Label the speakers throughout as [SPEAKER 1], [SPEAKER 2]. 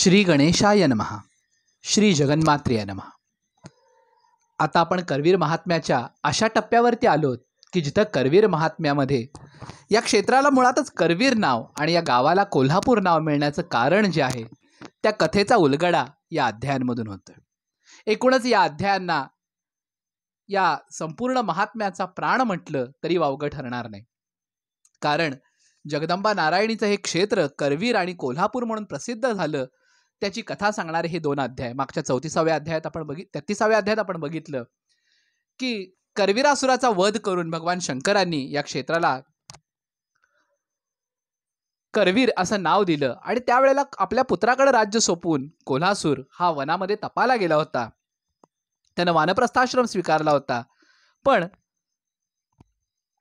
[SPEAKER 1] श्री गणेशाय नमः. श्री जगन्मात्रेय नमः. आता आपण करवीर महात्म्याच्या अशा टप्प्यावरती आलोत की जिथं करवीर महात्म्यामध्ये या क्षेत्राला मुळातच करवीर नाव आणि या गावाला कोल्हापूर नाव मिळण्याचं कारण जे आहे त्या कथेचा उलगडा या अध्यायांमधून होतोय. एकूणच या अध्यायांना या संपूर्ण महात्म्याचा प्राण म्हटलं तरी वावगं ठरणार नाही. कारण जगदंबा नारायणीचं हे क्षेत्र करवीर आणि कोल्हापूर म्हणून प्रसिद्ध झालं त्याची कथा सांगणारे हे दोन अध्याय. मागच्या 34व्या अध्यायात आपण 33व्या अध्यायात आपण बघितलं की करवीरासुराचा वध करून भगवान शंकरांनी या क्षेत्राला करवीर असं नाव दिलं आणि त्यावेळेला आपल्या पुत्राकडे राज्य सोपवून कोल्हासूर हा वनामध्ये तपाला गेला होता. त्यानं वानप्रस्थाश्रम स्वीकारला होता. पण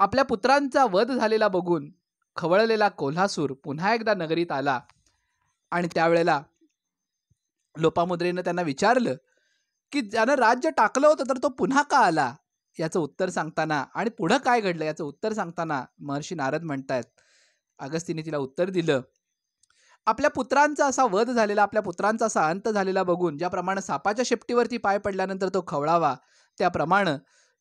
[SPEAKER 1] आपल्या पुत्रांचा वध झालेला बघून खवळलेला कोल्हासूर पुन्हा एकदा नगरीत आला आणि त्यावेळेला लोपामुद्रेनं त्यांना विचारलं की ज्यानं राज्य टाकलं होतं तर तो पुन्हा का आला. याचं उत्तर सांगताना आणि पुढं काय घडलं याचं उत्तर सांगताना महर्षी नारद म्हणतायत, अगस्तीने तिला उत्तर दिलं, आपल्या पुत्रांचा असा वध झालेला, आपल्या पुत्रांचा असा अंत झालेला बघून ज्याप्रमाणे सापाच्या शेपटीवरती पाय पडल्यानंतर तो खवळावा त्याप्रमाणे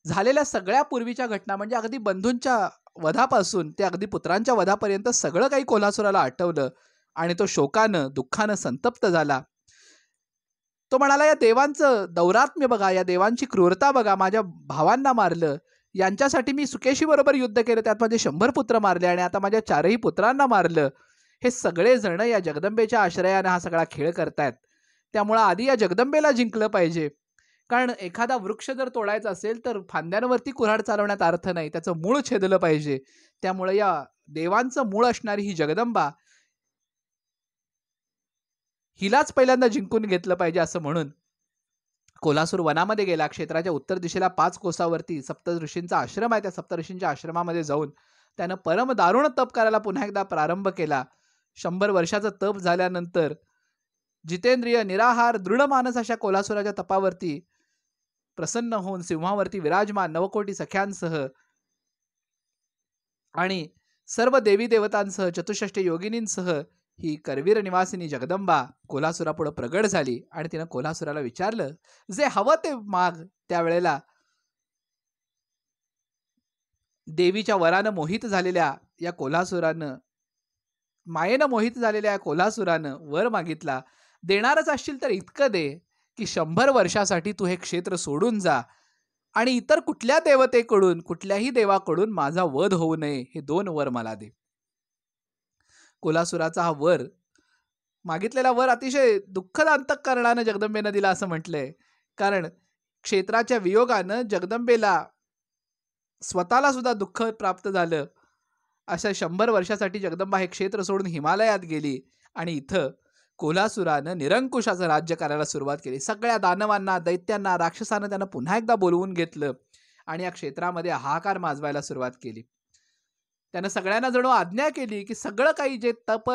[SPEAKER 1] झालेल्या सगळ्या पूर्वीच्या घटना म्हणजे अगदी बंधूंच्या वधापासून ते अगदी पुत्रांच्या वधापर्यंत सगळं काही कोल्हासुराला आठवलं आणि तो शोकानं दुःखानं संतप्त झाला. तो म्हणाला, या देवांचं दौरात्म्य बघा, या देवांची क्रूरता बघा, माझ्या भावांना मारलं, यांच्यासाठी मी सुकेशी बरोबर युद्ध केलं, त्यात माझे 100 पुत्र मारले आणि आता माझ्या 4ही पुत्रांना मारलं. हे सगळे जण या जगदंबेच्या आश्रयाने हा सगळा खेळ करतायत. त्यामुळं आधी या जगदंबेला जिंकलं पाहिजे. कारण एखादा वृक्ष जर तोडायचा असेल तर फांद्यांवरती कुऱ्हाड चालवण्यात अर्थ नाही, त्याचं मूळ छेदलं पाहिजे. त्यामुळे या देवांचं मूळ असणारी ही जगदंबा हिलाच पहिल्यांदा जिंकून घेतलं पाहिजे असं म्हणून कोल्हासूर वनामध्ये गेला. क्षेत्राच्या उत्तर दिशेला 5 कोसावरती सप्तऋषींचा आश्रम आहे. त्या सप्तऋषींच्या आश्रमामध्ये जाऊन त्यानं परम दारुण तप करायला पुन्हा एकदा प्रारंभ केला. 100 वर्षाचं तप झाल्यानंतर जितेंद्रिय निराहार दृढ मानस अशा कोल्हासुराच्या तपावरती प्रसन्न होऊन सिंहावरती विराजमान 9 कोटी सख्यांसह आणि सर्व देवी देवतांसह 64 योगिनींसह ही करवीर निवासिनी जगदंबा कोल्हासुरापुढे प्रगट झाली आणि तिनं कोल्हासुराला विचारलं, जे हवं ते माग. त्यावेळेला देवीच्या वरानं मोहित झालेल्या या कोल्हासुरानं, मायेनं मोहित झालेल्या या कोल्हासुरानं वर मागितला, देणारच असशील तर इतकं दे की 100 वर्षासाठी तू हे क्षेत्र सोडून जा आणि इतर कुठल्या देवतेकडून कुठल्याही देवाकडून माझा वध होऊ नये, हे 2 वर मला दे. कोल्हासुराचा हा वर मागितलेला वर अतिशय दुःखद अंतःकरणानं जगदंबेनं दिला असं म्हटलंय. कारण क्षेत्राच्या वियोगानं जगदंबेला स्वतःला सुद्धा दुःख प्राप्त झालं. अशा 100 वर्षासाठी जगदंबा हे क्षेत्र सोडून हिमालयात गेली आणि इथं कोल्हासुरानं निरंकुशाचं राज्य करायला सुरुवात केली. सगळ्या दानवांना, दैत्यांना, राक्षसांना त्यानं पुन्हा एकदा बोलवून घेतलं आणि या क्षेत्रामध्ये हाहाकार माजवायला सुरुवात केली. त्यानं सगळ्यांना जणू आज्ञा केली की सगळं काही जे तप,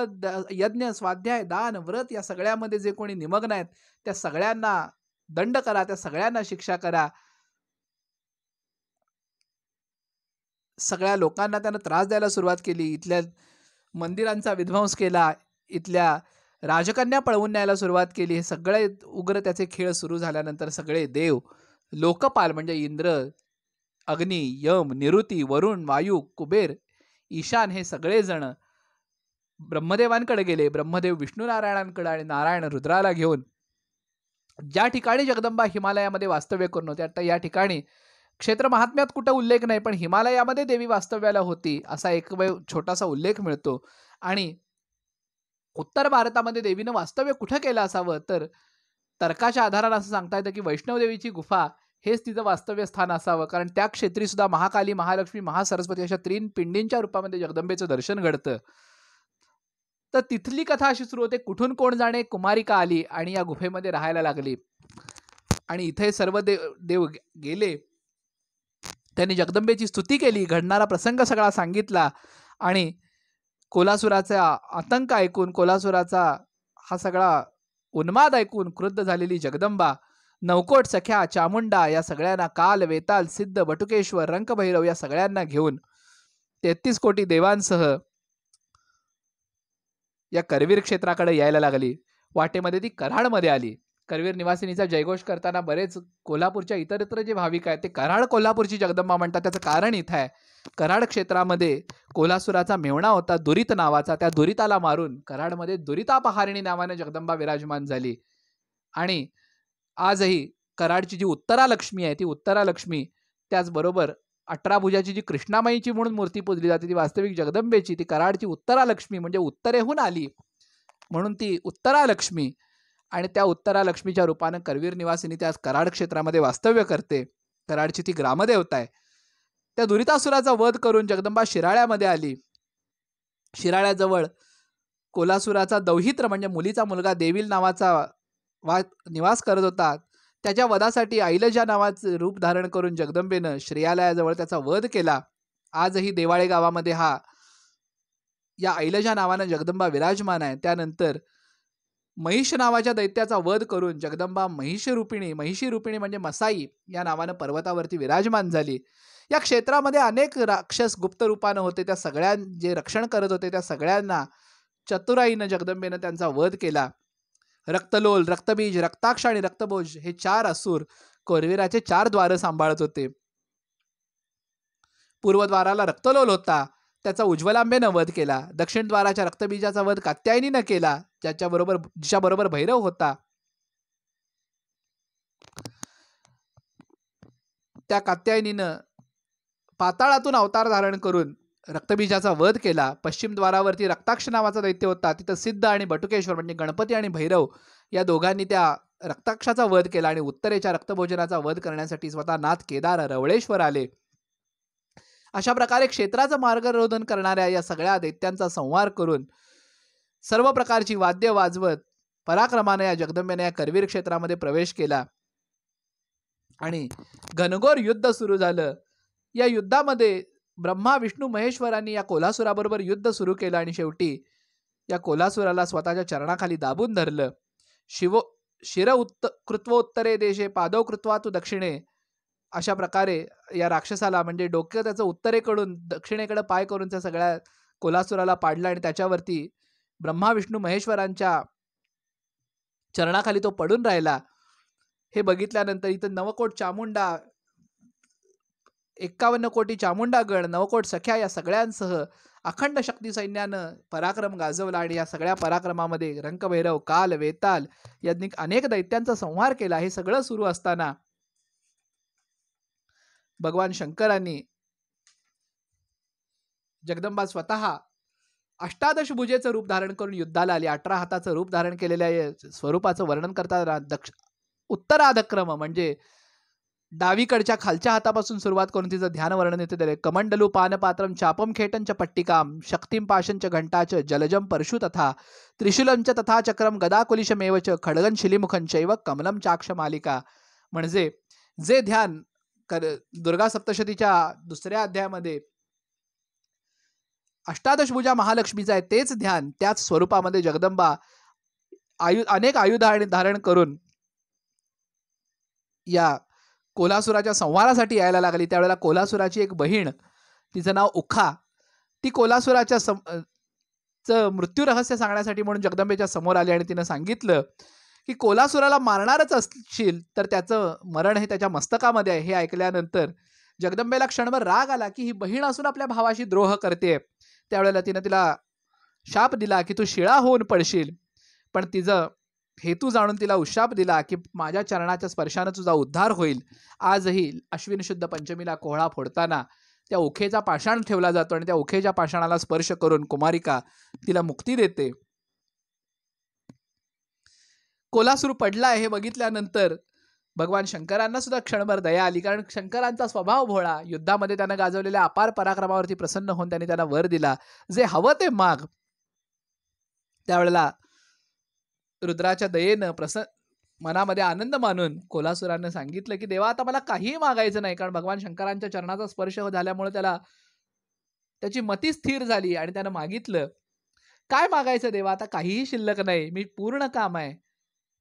[SPEAKER 1] यज्ञ, स्वाध्याय, दान, व्रत या सगळ्यामध्ये जे कोणी निमग्न आहेत त्या सगळ्यांना दंड करा, त्या सगळ्यांना शिक्षा करा. सगळ्या लोकांना त्यानं त्रास द्यायला सुरुवात केली. इथल्या मंदिरांचा विध्वंस केला, इथल्या राजकन्या पळवून न्यायला सुरुवात केली. हे सगळे उग्र त्याचे खेळ सुरू झाल्यानंतर सगळे देव, लोकपाल म्हणजे इंद्र, अग्नी, यम, निरुती, वरुण, वायू, कुबेर, ईशान हे सगळे जण ब्रह्मदेवांकडे गेले. ब्रह्मदेव विष्णू नारायणांकडे आणि नारायण रुद्राला घेऊन ज्या ठिकाणी जगदंबा हिमालयामध्ये वास्तव्य करून होते, आता या ठिकाणी क्षेत्र महात्म्यात कुठं उल्लेख नाही पण हिमालयामध्ये देवी वास्तव्याला होती असा एक छोटासा उल्लेख मिळतो. आणि उत्तर भारतामध्ये देवीनं वास्तव्य कुठं केलं असावं तर तर्काच्या आधारानं असं सांगता येतं की वैष्णवदेवीची गुफा हेच तिचं वास्तव्य स्थान असावं. कारण त्या क्षेत्री सुद्धा महाकाली, महालक्ष्मी, महासरस्वती अशा 3 पिंडींच्या रूपामध्ये जगदंबेचं दर्शन घडतं. तर तिथली कथा अशी सुरू होते, कुठून कोण जाणे कुमारिका आली आणि या गुफेमध्ये राहायला लागली आणि इथे सर्व देव गेले. त्यांनी जगदंबेची स्तुती केली, घडणारा प्रसंग सगळा सांगितला आणि कोल्हासुराचा आतंक ऐकून, कोल्हासुराचा हा सगळा उन्माद ऐकून क्रुद्ध झालेली जगदंबा 9 कोट सख्या, चामुंडा या सगळ्यांना, काल, वेताल, सिद्ध, बटुकेश्वर, रंकभैरव या सगळ्यांना घेऊन 33 कोटी देवांसह या करवीर क्षेत्राकडे यायला लागली. वाटेमध्ये ती कराडमध्ये आली. करवीर निवासिनीचा जयघोष करताना बरेच कोल्हापूरच्या इतरत्र जे भाविक आहेत ते कराड कोल्हापूरची जगदंबा म्हणतात. त्याचं कारण इथं आहे, कराड क्षेत्रामध्ये कोल्हासुराचा मेव्हणा होता दुरित नावाचा. त्या दुरिताला मारून कराडमध्ये दुरितापहारिणी नावाने जगदंबा विराजमान झाली. आणि आजही कराडची जी उत्तरा लक्ष्मी आहे ती उत्तरा लक्ष्मी, त्याचबरोबर 18 भुजाची जी कृष्णामाईची म्हणून मूर्ती पूजली जाते ती वास्तविक जगदंबेची, ती कराडची उत्तरा लक्ष्मी म्हणजे उत्तरेहून आली म्हणून ती उत्तरा लक्ष्मी. आणि त्या उत्तरा लक्ष्मीच्या रूपानं करवीर निवासिनी त्या कराड क्षेत्रामध्ये वास्तव्य करते. कराडची ती ग्रामदेवता आहे. त्या दुरितासुराचा वध करून जगदंबा शिराळ्यामध्ये आली. शिराळ्याजवळ कोल्हासुराचा दौहित्र म्हणजे मुलीचा मुलगा देवील नावाचा निवास करत होता. त्याच्या वधासाठी ऐलजा नावाचं रूप धारण करून जगदंबेनं श्रेयालयाजवळ त्याचा वध केला. आजही देवाळे गावामध्ये या ऐलजा नावानं जगदंबा विराजमान आहे. त्यानंतर महिष नावाच्या दैत्याचा वध करून जगदंबा महिषी रूपिणी म्हणजे मसाई या नावानं पर्वतावरती विराजमान झाली. या क्षेत्रामध्ये अनेक राक्षस गुप्त रूपानं होते. त्या जे रक्षण करत होते त्या सगळ्यांना चतुराईनं जगदंबेनं त्यांचा वध केला. रक्तलोल, रक्तबीज, रक्ताक्ष आणि रक्तभोज हे 4 असुर करवीराचे 4 द्वार सांभाळत होते. पूर्वद्वाराला रक्तलोल होता, त्याचा उज्ज्वलांबेनं वध केला. दक्षिण द्वाराच्या रक्तबीजाचा वध कात्यायनीनं केला, जिच्याबरोबर भैरव होता. त्या कात्यायनीनं पाताळातून अवतार धारण करून रक्तबीजाचा वध केला. पश्चिम द्वारावरती रक्ताक्ष नावाचा दैत्य होता. तिथं सिद्ध आणि बटुकेश्वर म्हणजे गणपती आणि भैरव या दोघांनी त्या रक्ताक्षाचा वध केला. आणि उत्तरेच्या रक्तभोजनाचा वध करण्यासाठी स्वतः नाथ केदार रवळेश्वर आले. अशा प्रकारे क्षेत्राचं मार्गरोधन करणाऱ्या या सगळ्या दैत्यांचा संहार करून सर्व प्रकारची वाद्य वाजवत पराक्रमाने या जगदंबेने या करवीर क्षेत्रामध्ये प्रवेश केला. आणि घनघोर युद्ध सुरू झालं. या युद्धामध्ये ब्रह्मा विष्णू महेश्वरांनी या कोल्हासुराबरोबर युद्ध सुरू केलं आणि शेवटी या कोल्हासुराला स्वतःच्या चरणाखाली दाबून धरलं. कृत्वोत्तरे देशे पादौ कृत्वा तू दक्षिणे, अशा प्रकारे या राक्षसाला म्हणजे डोकं त्याचं उत्तरेकडून दक्षिणेकडे पाय करून त्या सगळ्या कोल्हासुराला पाडलं. आणि त्याच्यावरती ब्रह्मा विष्णू महेश्वरांच्या चरणाखाली तो पडून राहिला. हे बघितल्यानंतर इथं नवकोट चामुंडा, 51 कोटी चामुंडागण, 9 कोट सख्या या सगळ्यांसह अखंड शक्ती सैन्यानं पराक्रम गाजवला. आणि या सगळ्या पराक्रमामध्ये रंकभैरव, काल, वेताल यांनी अनेक दैत्यांचा संहार केला. हे सगळं सुरू असताना भगवान शंकरांनी जगदंबा स्वतः 18 भुजेचं रूप धारण करून युद्धाला आली. 18 हाताचं रूप धारण केलेल्या स्वरूपाचं वर्णन करताना उत्तराधक्रम म्हणजे डावीकडच्या खालच्या हातापासून सुरुवात करून तिचं ध्यान वर्णन येते दिले. कमंडलू पानपात्रम चापम खेटंच पट्टिकाम शक्तिम पाशंच घंटाच जलजम परशु तथा त्रिशूलंच तथा चक्रम गदाकुलिशमेवच खडगन शिलिमुखं चैव कमलम चाक्ष मालिका. म्हणजे जे ध्यान दुर्गा सप्तशतीच्या 2ऱ्या अध्यायामध्ये 18 भुजा महालक्ष्मीचं आहे, तेच ध्यान त्याच स्वरूपामध्ये जगदंबा अनेक आयुध धारण करून या कोल्हासुराच्या संहारासाठी यायला लागली. त्यावेळेला कोल्हासुराची एक बहीण, तिचं नाव उखा, ती कोल्हासुराच्या मृत्यू रहस्य सांगण्यासाठी म्हणून जगदंबेच्या समोर आली. आणि तिनं सांगितलं की कोल्हासुराला मारणारच असशील तर त्याचं मरण हे त्याच्या मस्तकामध्ये आहे. हे ऐकल्यानंतर जगदंबेला क्षणभर राग आला की ही बहीण असून आपल्या भावाशी द्रोह करते. त्यावेळेला तिला शाप दिला की तू शिळा होऊन पडशील. पण तिचं हेतू जाणून तिला उशाप दिला की माझ्या चरणाच्या स्पर्शानं तुझा उद्धार होईल. आजही अश्विन शुद्ध पंचमीला कोहळा फोडताना त्या उखेचा पाषाण ठेवला जातो आणि त्या उखेच्या पाषाणाला स्पर्श करून कुमारिका तिला मुक्ती देते. कोल्हासूर पडला हे बघितल्यानंतर भगवान शंकरांना सुद्धा क्षणभर दया आली, कारण शंकरांचा स्वभाव भोळा. युद्धामध्ये त्यानं गाजवलेल्या अपार पराक्रमावरती प्रसन्न होऊन त्यांनी त्यांना वर दिला, जे हवं ते माग. त्यावेळेला रुद्राच्या दयेनं मनामध्ये आनंद मानून कोल्हासुरानं सांगितलं की देवा आता मला काहीही मागायचं नाही, कारण भगवान शंकरांच्या चरणाचा स्पर्श झाल्यामुळे त्याची मती स्थिर झाली. आणि त्यानं मागितलं, काय मागायचं देवा, आता काहीही शिल्लक नाही, मी पूर्ण काम आहे,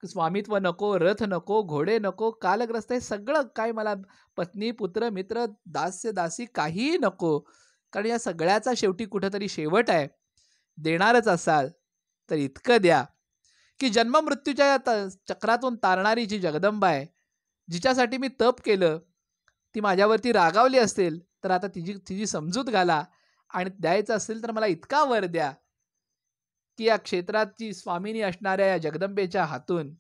[SPEAKER 1] स्वामित्व नको, रथ नको, घोडे नको, कालग्रस्त हे सगळं काय, मला पत्नी पुत्र मित्र दास्य दासी काहीही नको, कारण या सगळ्याचा शेवटी कुठेतरी शेवट आहे. देणारच असाल तर इतकं द्या की जन्ममृत्यूच्या या चक्रातून तारणारी जी जगदंबा आहे, जिच्यासाठी मी तप केलं, ती माझ्यावरती रागावली असेल तर आता तिची तिची समजूत घाला आणि द्यायचं असेल तर मला इतका वर द्या की या क्षेत्राची स्वामिनी असणाऱ्या या जगदंबेच्या हातून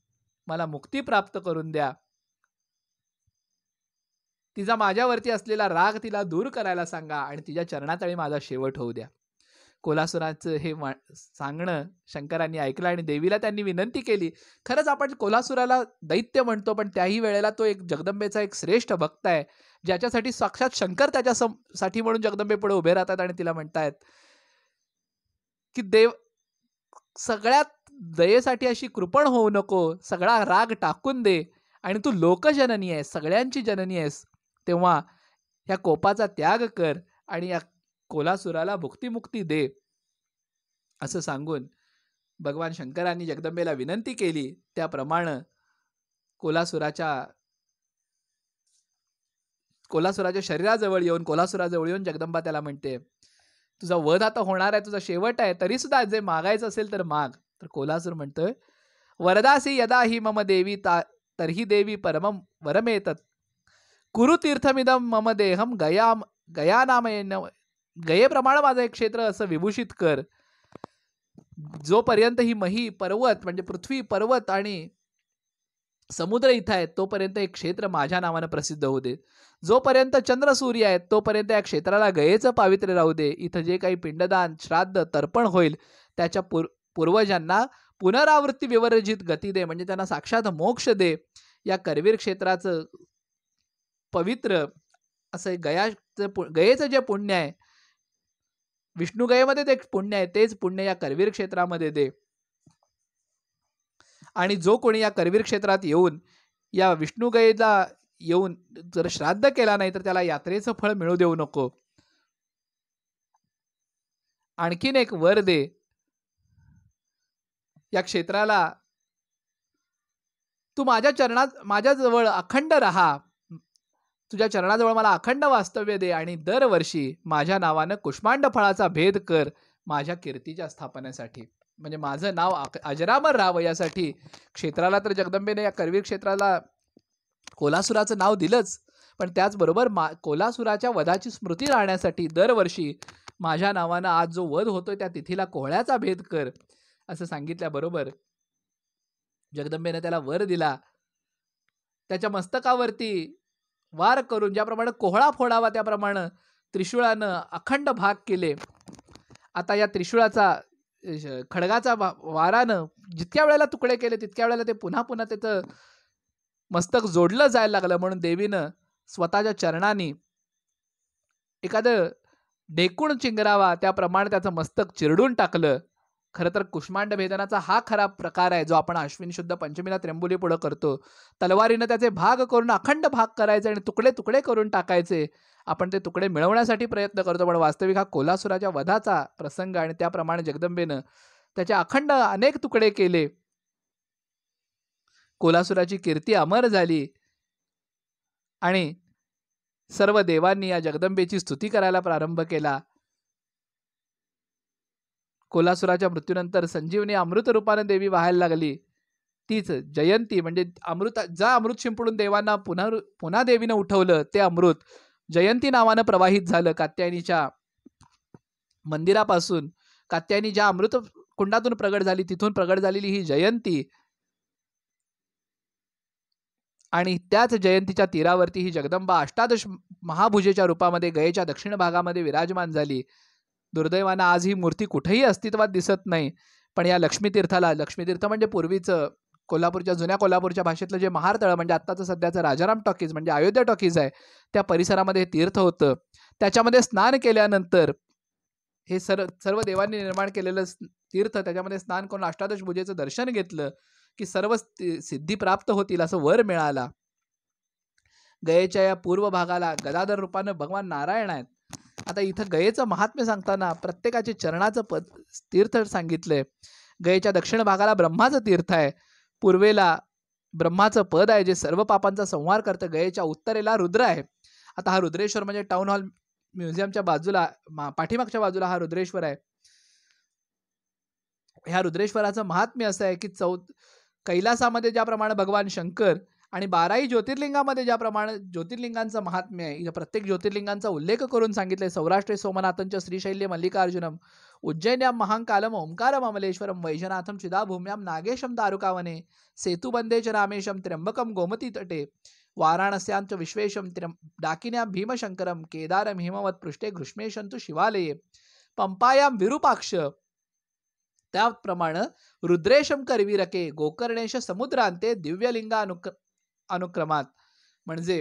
[SPEAKER 1] मला मुक्ती प्राप्त करून द्या. तिचा माझ्यावरती असलेला राग तिला दूर करायला सांगा आणि तिच्या चरणातळी माझा शेवट होऊ द्या. कोल्हासुराचं हे सांगणं शंकरांनी ऐकलं आणि देवीला त्यांनी विनंती केली. खरंच आपण कोल्हासुराला दैत्य म्हणतो, पण त्याही वेळेला तो एक जगदंबेचा एक श्रेष्ठ भक्त आहे, ज्याच्यासाठी साक्षात शंकर त्याच्यासाठी म्हणून जगदंबे पुढे उभे राहतात आणि तिला म्हणतायत की देव, सगळ्यात दयेसाठी अशी कृपण होऊ नको, सगळा राग टाकून दे आणि तू लोकजननी आहेस, सगळ्यांची जननी आहेस, तेव्हा ह्या कोपाचा त्याग कर आणि या कोल्हासुराला भुक्तिमुक्ती दे. असं सांगून भगवान शंकरांनी जगदंबेला विनंती केली. त्याप्रमाणे कोल्हासुराच्या शरीराजवळ येऊन जगदंबा त्याला म्हणते, तुझा वध आता होणार आहे, तुझा शेवट आहे, तरी सुद्धा जे मागायचं असेल तर माग. तर कोल्हासूर म्हणतोय, वरदासी यदा ही मम देवी तर्हि देवी परमम वरमेतत कुरु तीर्थमिदम मम देहम गया नामयेन, गयेप्रमाणे माझं एक क्षेत्र असं विभूषित कर. जोपर्यंत ही मही पर्वत म्हणजे पृथ्वी पर्वत आणि समुद्र इथं आहे तोपर्यंत एक क्षेत्र माझ्या नावानं प्रसिद्ध होऊ दे. जोपर्यंत चंद्र सूर्य आहेत तोपर्यंत या क्षेत्राला गयेचं पावित्र्य राहू दे. इथं जे काही पिंडदान श्राद्ध तर्पण होईल त्याच्या पूर्वजांना पुनरावृत्ती विवर्जित गती दे, म्हणजे त्यांना साक्षात मोक्ष दे. या करवीर क्षेत्राचं पवित्र असं गयेचं जे पुण्य आहे, विष्णू गयेमध्ये ते पुण्य आहे, तेच पुण्य या करवीर क्षेत्रामध्ये दे. आणि जो कोणी या करवीर क्षेत्रात येऊन या विष्णू गयेला येऊन जर श्राद्ध केला नाही तर त्याला यात्रेचं फळ मिळू देऊ नको. आणखीन एक वर दे, या क्षेत्राला तू माझ्याजवळ अखंड राहा, तुझ्या चरणाजवळ मला अखंड वास्तव्य दे आणि दरवर्षी माझ्या नावानं कुष्मांड फळाचा भेद कर माझ्या कीर्तीच्या स्थापनेसाठी, म्हणजे माझं नाव अजरामर राहावं यासाठी. क्षेत्राला तर जगदंबेने या करवीर क्षेत्राला कोल्हासुराचं नाव दिलंच, पण त्याचबरोबर कोल्हासुराच्या वधाची स्मृती राहण्यासाठी दरवर्षी माझ्या नावानं आज जो वध होतोय त्या तिथीला कोहळ्याचा भेद कर असं सांगितल्याबरोबर जगदंबेने त्याला वर दिला. त्याच्या मस्तकावरती वार करून ज्याप्रमाणे कोहळा फोडावा त्याप्रमाणे त्रिशूळानं अखंड भाग केले. आता या त्रिशूळाचा खडगाचा वारानं जितक्या वेळेला तुकडे केले तितक्या वेळेला ते पुन्हा पुन्हा त्याचं मस्तक जोडलं जायला लागलं, म्हणून देवीनं स्वतःच्या चरणांनी एखादं ढेकूण चिंगरावा त्याप्रमाणे त्याचं मस्तक चिरडून टाकलं. खरं तर कुष्मांड भेदनाचा हा खरा प्रकार आहे जो आपण अश्विन शुद्ध पंचमीला त्र्यंबुली पुढे करतो. तलवारीनं त्याचे भाग करून अखंड भाग करायचे आणि तुकडे तुकडे करून टाकायचे. आपण ते तुकडे मिळवण्यासाठी प्रयत्न करतो, पण वास्तविक हा कोल्हासुराच्या वधाचा प्रसंग आणि त्याप्रमाणे जगदंबेनं त्याचे अखंड अनेक तुकडे केले. कोल्हासुराची कीर्ती अमर झाली आणि सर्व देवांनी या जगदंबेची स्तुती करायला प्रारंभ केला. कोल्हासुराच्या मृत्यूनंतर संजीवनी अमृत रूपाने देवी वाहायला लागली. तीच जयंती म्हणजे अमृत शिंपडून देवांना पुन्हा देवीनं उठवलं ते अमृत जयंती नावानं प्रवाहित झालं. कात्यायनीच्या मंदिरापासून कात्यायनी ज्या अमृत कुंडातून प्रगट झाली तिथून प्रगट झालेली ही जयंती आणि त्याच जयंतीच्या तीरावरती ही जगदंबा अष्टादश महाभुजेच्या रूपामध्ये गयेच्या दक्षिण भागामध्ये विराजमान झाली. दुर्दैवानं आज ही मूर्ती कुठेही अस्तित्वात दिसत नाही, पण या लक्ष्मीतीर्थाला, लक्ष्मीतीर्थ म्हणजे पूर्वीचं जुन्या कोल्हापूरच्या भाषेतलं जे महार म्हणजे आत्ताचं सध्याचं राजाराम टॉकीज म्हणजे अयोध्या टॉकीज आहे, त्या परिसरामध्ये हे तीर्थ होतं. त्याच्यामध्ये स्नान केल्यानंतर हे सर्व देवांनी निर्माण केलेलं तीर्थ, त्याच्यामध्ये स्नान करून अष्टादश भुजेचं दर्शन घेतलं की सर्व सिद्धी प्राप्त होतील असं वर मिळाला. गयेच्या या पूर्व भागाला गदाधर रूपानं भगवान नारायण आहेत. आता इथं गयेचं महात्म्य सांगताना प्रत्येकाचे चरणाचं तीर्थ सांगितलंय. गयेच्या दक्षिण भागाला ब्रह्माचं तीर्थ आहे, पूर्वेला ब्रह्माचं पद आहे जे सर्व पापांचा संहार करतं. गयेच्या उत्तरेला रुद्र आहे. आता हा रुद्रेश्वर म्हणजे टाउन हॉल म्युझियमच्या बाजूला पाठीमागच्या बाजूला हा रुद्रेश्वर आहे. ह्या रुद्रेश्वराचं महात्म्य असं आहे की कैलासामध्ये ज्याप्रमाणे भगवान शंकर आणि 12ही ज्योतिर्लिंगामध्ये ज्याप्रमाणे ज्योतिर्लिंगांचं महात्म्य आहे, या प्रत्येक ज्योतिर्लिंगांचा उल्लेख करून सांगितलंय. सौराष्ट्रे सोमनाथंच श्रीशैल्य मल्लिकार्जुनम उज्जैन्यां महाकालम ओंकारम अमलेश्वरम वैजनाथम चिदाभूम्याम नागेशम दारुकावने सेतुबंदे च रामेशम त्र्यंबकम गोमती तटे वाराणस्यांच विश्वेशम डाकिन्यां भीमशंकरम केदारम हिमवत पृष्ठे घृष्मेशंतु शिवालये पंपायाम विरूपाक्ष. त्याप्रमाणे रुद्रेशम करवीरके गोकर्णेश समुद्रांते दिव्यलिंगा अनुक्रमात, म्हणजे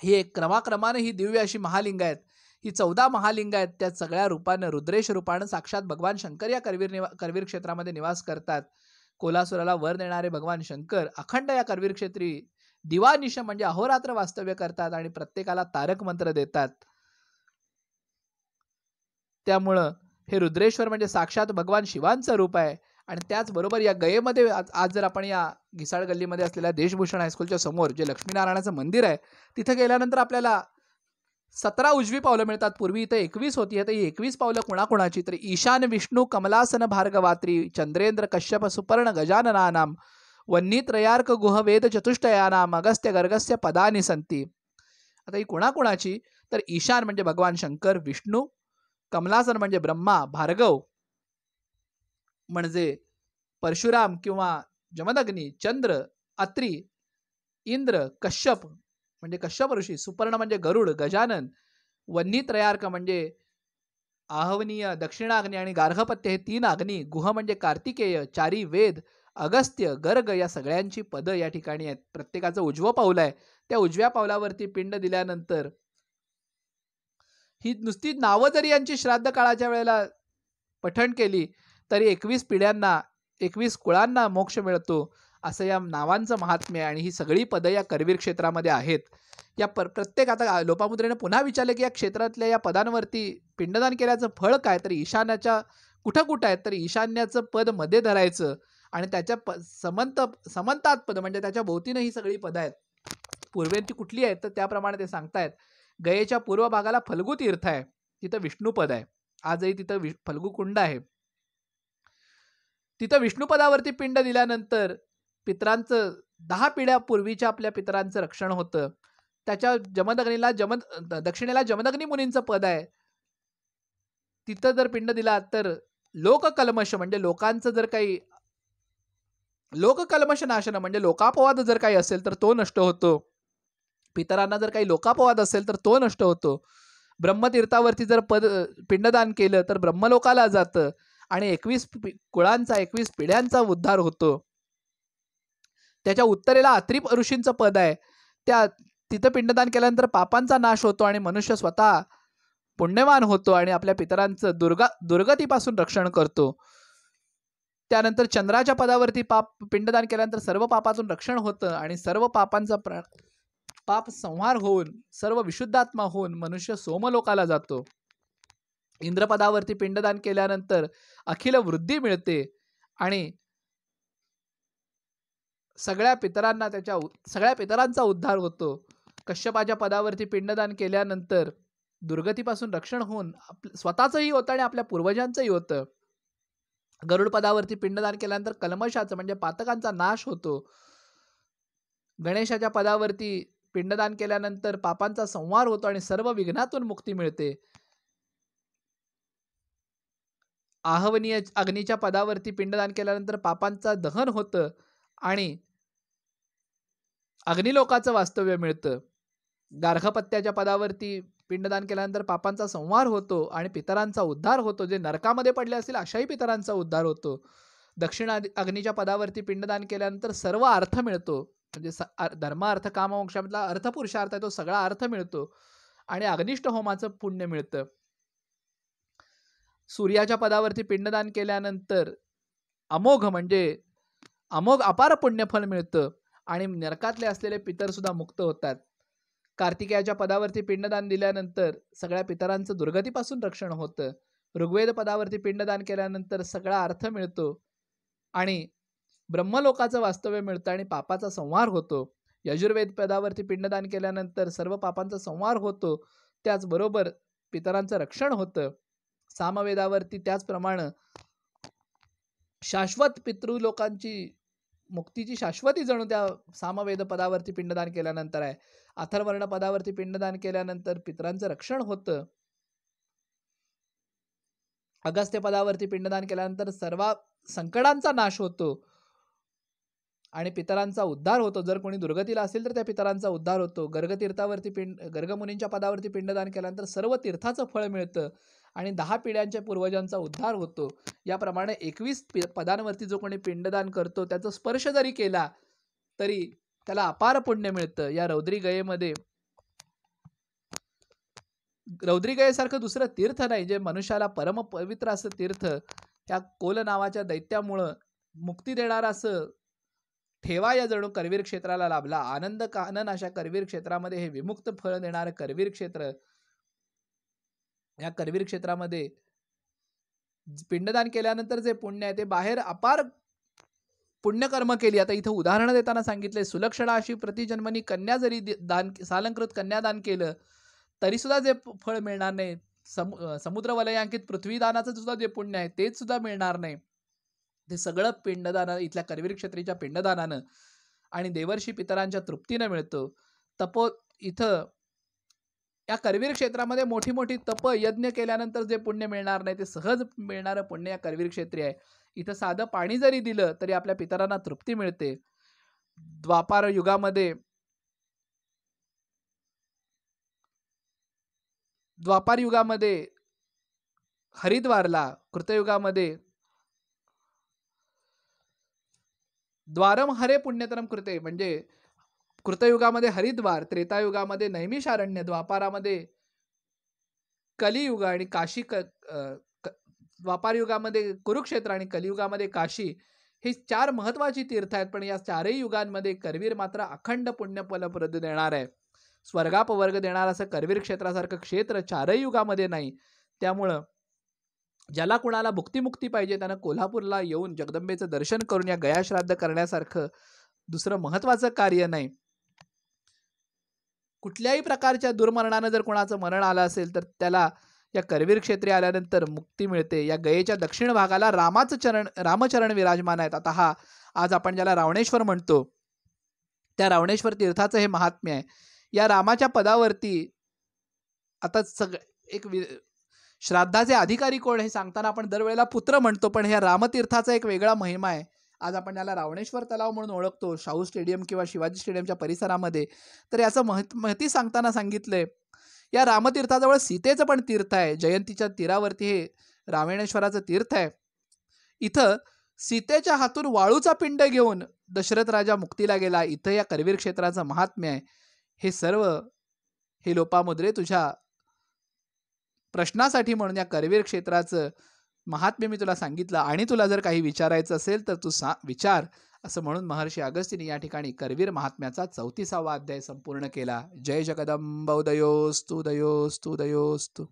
[SPEAKER 1] ही एक क्रमाक्रमाने ही दिव्य अशी महालिंग आहेत. ही 14 महालिंग आहेत. त्या सगळ्या रूपानं रुद्रेश रूपानं साक्षात भगवान शंकर या करवीर क्षेत्रामध्ये निवास करतात. कोलासुराला वर देणारे भगवान शंकर अखंड या करवीर क्षेत्री दिवानिश म्हणजे अहोरात्र वास्तव्य करतात आणि प्रत्येकाला तारक मंत्र देतात. त्यामुळं हे रुद्रेश्वर म्हणजे साक्षात भगवान शिवांचं रूप आहे. आणि त्याचबरोबर या गयेमध्ये आज जर आपण या घिसाळ गल्लीमध्ये असलेल्या देशभूषण हायस्कूलच्या समोर जे लक्ष्मीनारायणाचं मंदिर आहे तिथे गेल्यानंतर आपल्याला 17 उजवी पावलं मिळतात. पूर्वी इथं 21 होती. आता ही 21 पावलं कुणाकुणाची? तर ईशान विष्णू कमलासन भार्गवात्री चंद्रेंद्र कश्यप सुपर्ण गजाननानाम वन्नीत्रयार्क गुह वेद चतुष्टयानाम अगस्त्य गर्गस्य पदानि संती. आता ही कुणाकुणाची? तर ईशान म्हणजे भगवान शंकर विष्णू, कमलासन म्हणजे ब्रह्मा भार्गव म्हणजे परशुराम किंवा जमदग्नी, चंद्र अत्री, इंद्र, कश्यप म्हणजे कश्यप ऋषी, सुपर्ण म्हणजे गरुड, गजानन, वन्नीत्रयार्क म्हणजे आहवनीय, दक्षिणाग्नी आणि गार्हपत्य हे 3 अग्नी, गुह म्हणजे कार्तिकेय, चारी वेद, अगस्त्य, गर्ग या सगळ्यांची पद या ठिकाणी आहेत. प्रत्येकाचं उजवं पाऊल आहे. त्या उजव्या पावलावरती पिंड दिल्यानंतर ही नुसती नावं जरी यांची श्राद्ध काळाच्या वेळेला पठण केली तरी 21 पिढ्यांना 21 कुळांना मोक्ष मिळतो असं या नावांचं महात्म्य आहे. आणि ही सगळी पदं या करवीर क्षेत्रामध्ये आहेत. या प्रत्येक आता लोपामुद्रेने पुन्हा विचारलं की या क्षेत्रातल्या या पदांवरती पिंडदान केल्याचं फळ काय? तर ईशान्याच्या कुठं कुठं आहेत? तर ईशान्याचं पद मध्ये धरायचं आणि त्याच्या समंतात पद म्हणजे त्याच्या भोवतीनं ही सगळी पदं आहेत. पूर्वेंची कुठली आहेत? तर त्याप्रमाणे ते सांगतायत. गयेच्या पूर्व भागाला फल्गू तीर्थ आहे, तिथं विष्णुपद आहे. आजही तिथं फल्गू कुंड आहे. तिथं विष्णुपदावरती पिंड दिल्यानंतर पितरांचं 10 पिढ्या पूर्वीच्या आपल्या पितरांचं रक्षण होतं. त्याच्या जमदग्नीला दक्षिणेला जमदग्नी मुनींचं पद आहे. तिथं जर पिंड दिला तर लोककल्मश म्हणजे लोकांचं जर काही लोककल्मश नाशन म्हणजे लोकापवाद जर काही असेल तर तो नष्ट होतो. पितरांना जर काही लोकापवाद असेल तर तो नष्ट होतो. ब्रह्मतीर्थावरती जर पिंडदान केलं तर ब्रह्मलोकाला जातं आणि 21 कुळांचा 21 पिढ्यांचा उद्धार होतो. त्याच्या उत्तरेला अत्री ऋषींचं पद आहे. तिथं पिंडदान केल्यानंतर पापांचा नाश होतो आणि मनुष्य स्वतः पुण्यवान होतो आणि आपल्या पितरांचं दुर्गतीपासून रक्षण करतो. त्यानंतर चंद्राच्या पदावरती पिंडदान केल्यानंतर सर्व पापातून रक्षण होतं आणि सर्व पापांचा पाप संहार होऊन सर्व विशुद्धात्मा होऊन मनुष्य सोमलोकाला जातो. इंद्रपदावरती पिंडदान केल्यानंतर अखिल वृद्धी मिळते आणि सगळ्या पितरांचा उद्धार होतो. कश्यपाच्या पदावरती पिंडदान केल्यानंतर दुर्गतीपासून रक्षण होऊन स्वतःचंही होतं आणि आपल्या पूर्वजांचंही होतं. गरुड पदावरती पिंडदान केल्यानंतर कल्मशाचं म्हणजे पातकांचा नाश होतो. गणेशाच्या पदावरती पिंडदान केल्यानंतर पापांचा संहार होतो आणि सर्व विघ्नातून मुक्ती मिळते. आहवनीय अग्नीच्या पदावरती पिंडदान केल्यानंतर पापांचा दहन होतं आणि अग्निलोकाचं वास्तव्य मिळतं. गार्हपत्याच्या पदावरती पिंडदान केल्यानंतर पापांचा संहार होतो आणि पितरांचा उद्धार होतो. जे नरकामध्ये पडले असतील अशाही पितरांचा उद्धार होतो. दक्षिण अग्नीच्या पदावरती पिंडदान केल्यानंतर सर्व अर्थ मिळतो. म्हणजे धर्म अर्थ काम मोक्षामधला अर्थ पुरुषार्थ आहे तो सगळा अर्थ मिळतो आणि अग्निष्ठ होमाचं पुण्य मिळतं. सूर्याच्या पदावरती पिंडदान केल्यानंतर अमोघ अपार पुण्यफल मिळतं आणि नरकातले असलेले पितर सुद्धा मुक्त होतात. कार्तिकेयाच्या पदावरती पिंडदान दिल्यानंतर सगळ्या पितरांचं दुर्गतीपासून रक्षण होतं. ऋग्वेद पदावरती पिंडदान केल्यानंतर सगळा अर्थ मिळतो आणि ब्रह्मलोकाचं वास्तव्य मिळतं आणि पापाचा संहार होतो. यजुर्वेद पदावरती पिंडदान केल्यानंतर सर्व पापांचा संहार होतो. त्याचबरोबर पितरांचं रक्षण होतं. सामवेदावरती त्याचप्रमाणे शाश्वत पितृलोकांची मुक्तीची शाश्वती जणू त्या सामवेद पदावरती पिंडदान केल्यानंतर आहे. अथर्वर्ण पदावरती पिंडदान केल्यानंतर पितरांचं रक्षण होतं. अगस्त्य पदावरती पिंडदान केल्यानंतर सर्व संकटांचा नाश होतो आणि पितरांचा उद्धार होतो. जर कोणी दुर्गतीला असेल तर त्या पितरांचा उद्धार होतो. गर्गतीर्थावरती गर्गमुनींच्या पदावरती पिंडदान केल्यानंतर सर्व तीर्थाचं फळ मिळतं आणि 10 पिढ्यांच्या पूर्वजांचा उद्धार होतो. याप्रमाणे 21 पदांवरती जो कोणी पिंडदान करतो त्याचा स्पर्श जरी केला तरी त्याला अपार पुण्य मिळतं. या रौद्री गयेसारखं दुसरं तीर्थ नाही जे मनुष्याला परम पवित्र असं तीर्थ त्या कोल नावाच्या दैत्यामुळं मुक्ती देणारा असं ठेवा या जणू करवीर क्षेत्राला लाभला. आनंद कानन अशा करवीर क्षेत्रामध्ये हे विमुक्त फळ देणारं करवीर क्षेत्र, या करवीर क्षेत्रामध्ये पिंडदान केल्यानंतर जे पुण्य आहे ते बाहेर अपार पुण्यकर्म केली. आता इथं उदाहरण देताना सांगितले, सुलक्षणा अशी प्रतिजन्मनी कन्या जरी दान सालंकृत कन्यादान केलं तरी सुद्धा जे फळ मिळणार नाही. समुद्र वलयांकित पृथ्वीदानाचं सुद्धा जे पुण्य आहे तेच सुद्धा मिळणार नाही. ते सगळं पिंडदान इथल्या करवीर क्षेत्रीच्या पिंडदानानं आणि देवर्षी पितरांच्या तृप्तीनं मिळतो. इथं या करवीर क्षेत्रामध्ये मोठी मोठी तप यज्ञ केल्यानंतर जे पुण्य मिळणार नाही ते सहज मिळणारं पुण्य या करवीर क्षेत्री आहे. इथं साधं पाणी जरी दिलं तरी आपल्या पितरांना तृप्ती मिळते. द्वापार युगामध्ये हरिद्वारला, कृतयुगामध्ये द्वारम हरे पुण्यतरम कृते, म्हणजे कृतयुगामध्ये हरिद्वार, त्रेतायुगामध्ये नैमिषारण्य, द्वापारामध्ये कलियुग आणि काशी, द्वापार युगामध्ये कुरुक्षेत्र आणि कलियुगामध्ये काशी, हे 4 महत्वाची तीर्थ आहेत. पण या 4ही युगांमध्ये करवीर मात्र अखंड पुण्य फलप्रद देणार आहे. स्वर्गापवर्ग देणार असं करवीर क्षेत्रासारखं क्षेत्र 4ही युगामध्ये नाही. त्यामुळं ज्याला कुणाला भुक्तिमुक्ती पाहिजे त्यानं कोल्हापूरला येऊन जगदंबेचं दर्शन करून या गयाश्राद्ध करण्यासारखं दुसरं महत्वाचं कार्य नाही. कुठल्याही प्रकारच्या दुर्मरणानं जर कोणाचं मरण आलं असेल तर त्याला या करवीर क्षेत्री आल्यानंतर मुक्ती मिळते. या गयेच्या दक्षिण भागाला रामचरण विराजमान आहेत. आता आज आपण ज्याला रावणेश्वर म्हणतो त्या रावणेश्वर तीर्थाचं हे महात्म्य आहे. या रामाच्या पदावरती आता एक श्राद्धाचे अधिकारी कोण हे सांगताना आपण दरवेळेला पुत्र म्हणतो, पण ह्या रामतीर्थाचा एक वेगळा महिमा आहे. आज आपण याला रावणेश्वर तलाव म्हणून ओळखतो शाहू स्टेडियम किंवा शिवाजी स्टेडियमच्या परिसरामध्ये. तर याचं महती सांगताना सांगितलंय, या रामतीर्थाजवळ सीतेचं पण तीर्थ आहे. जयंतीच्या तीरावरती हे रावणेश्वराचं तीर्थ आहे. इथं सीतेच्या हातून वाळूचा पिंड घेऊन दशरथ राजा मुक्तीला गेला. इथं या करवीर क्षेत्राचं महात्म्य आहे. हे सर्व हे लोपामुद्रे तुझ्या प्रश्नासाठी म्हणून या करवीर क्षेत्राचं महात्म्य मी तुला सांगितलं आणि तुला जर काही विचारायचं असेल तर तू विचार, असं म्हणून महर्षी अगस्तीने या ठिकाणी करवीर महात्म्याचा 34वा अध्याय संपूर्ण केला. जय जगदंब. उदयोस्तु उदयोस्तु उदयोस्तु.